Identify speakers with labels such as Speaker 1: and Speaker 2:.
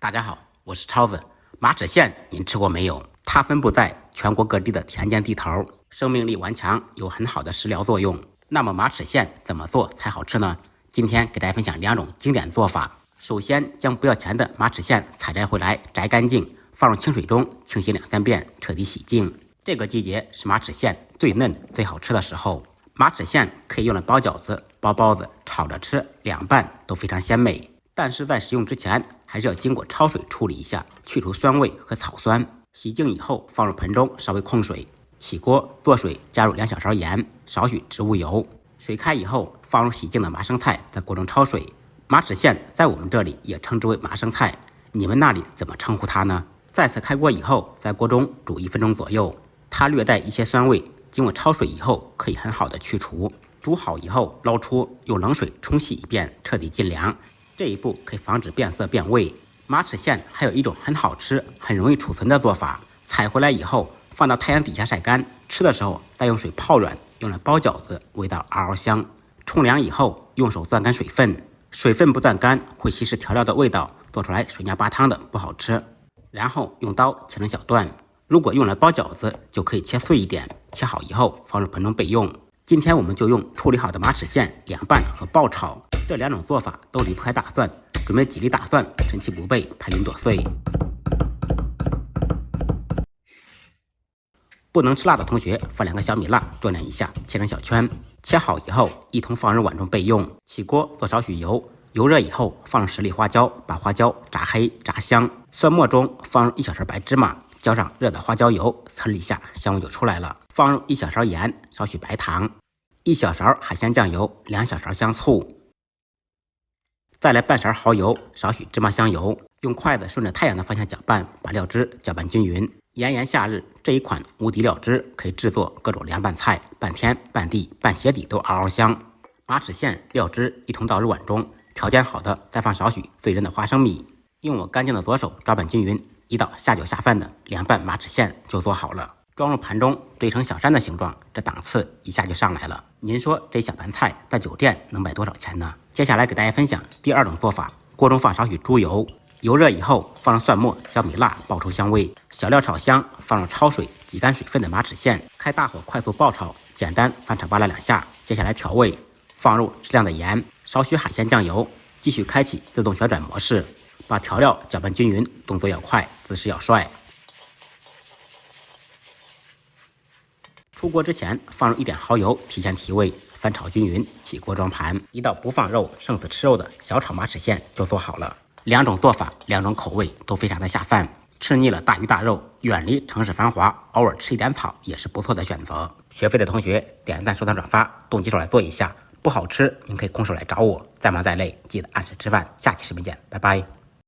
Speaker 1: 大家好，我是超子。马齿苋您吃过没有？它分布在全国各地的田间地头，生命力顽强，有很好的食疗作用。那么马齿苋怎么做才好吃呢？今天给大家分享2种经典做法。首先将不要钱的马齿苋采摘回来，摘干净，放入清水中清洗2-3遍，彻底洗净。这个季节是马齿苋最嫩最好吃的时候。马齿苋可以用来包饺子、包包子、炒着吃，凉拌都非常鲜美。但是在食用之前，还是要经过焯水处理一下，去除酸味和草酸。洗净以后，放入盆中稍微控水，起锅做水，加入2小勺盐，少许植物油。水开以后，放入洗净的麻生菜，在锅中焯水。马齿苋在我们这里也称之为麻生菜，你们那里怎么称呼它呢？再次开锅以后，在锅中煮1分钟左右，它略带一些酸味，经过焯水以后，可以很好的去除。煮好以后捞出，用冷水冲洗1遍，彻底尽凉。这一步可以防止变色变味。马齿苋还有一种很好吃、很容易储存的做法，采回来以后放到太阳底下晒干，吃的时候再用水泡软，用来包饺子，味道嗷嗷香。冲凉以后用手攥干水分，水分不攥干会稀释调料的味道，做出来水泥巴汤的不好吃。然后用刀切成小段，如果用来包饺子，就可以切碎一点，切好以后放入盆中备用。今天我们就用处理好的马齿苋凉拌和爆炒，这2种做法都离不开大蒜，准备几粒大蒜，趁其不备，拍匀剁碎。不能吃辣的同学放2个小米辣锻炼一下，切成小圈。切好以后一同放入碗中备用。起锅做少许油，油热以后放入10粒花椒，把花椒炸黑炸香。蒜末中放入1小勺白芝麻，浇上热的花椒油，呲一下香味就出来了。放入1小勺盐，少许白糖，1小勺海鲜酱油，2小勺香醋，再来半勺蚝油，少许芝麻香油。用筷子顺着太阳的方向搅拌，把料汁搅拌均匀。炎炎夏日，这一款无敌料汁可以制作各种凉拌菜，拌天、拌地、拌鞋底都嗷嗷香。马齿苋料汁一同倒入碗中，调煎好的再放少许最韧的花生米，用我干净的左手抓拌均匀，一道下酒下饭的凉拌马齿苋就做好了。装入盘中，堆成小山的形状，这档次一下就上来了。您说这小盘菜在酒店能卖多少钱呢？接下来给大家分享第2种做法，锅中放少许猪油，油热以后放入蒜末、小米辣，爆出香味。小料炒香，放入焯水、挤干水分的马齿苋，开大火快速爆炒，简单翻炒扒拉2下。接下来调味，放入适量的盐，少许海鲜酱油，继续开启自动旋转模式，把调料搅拌均匀，动作要快，姿势要帅。出锅之前放入1点蚝油，提前提味，翻炒均匀，起锅装盘。一道不放肉胜似吃肉的小炒马齿苋就做好了。2种做法，2种口味都非常的下饭。吃腻了大鱼大肉，远离城市繁华，偶尔吃一点草也是不错的选择。学会的同学点赞、收藏、转发，动起手来做一下。不好吃您可以空手来找我，再忙再累记得按时吃饭。下期视频见，拜拜。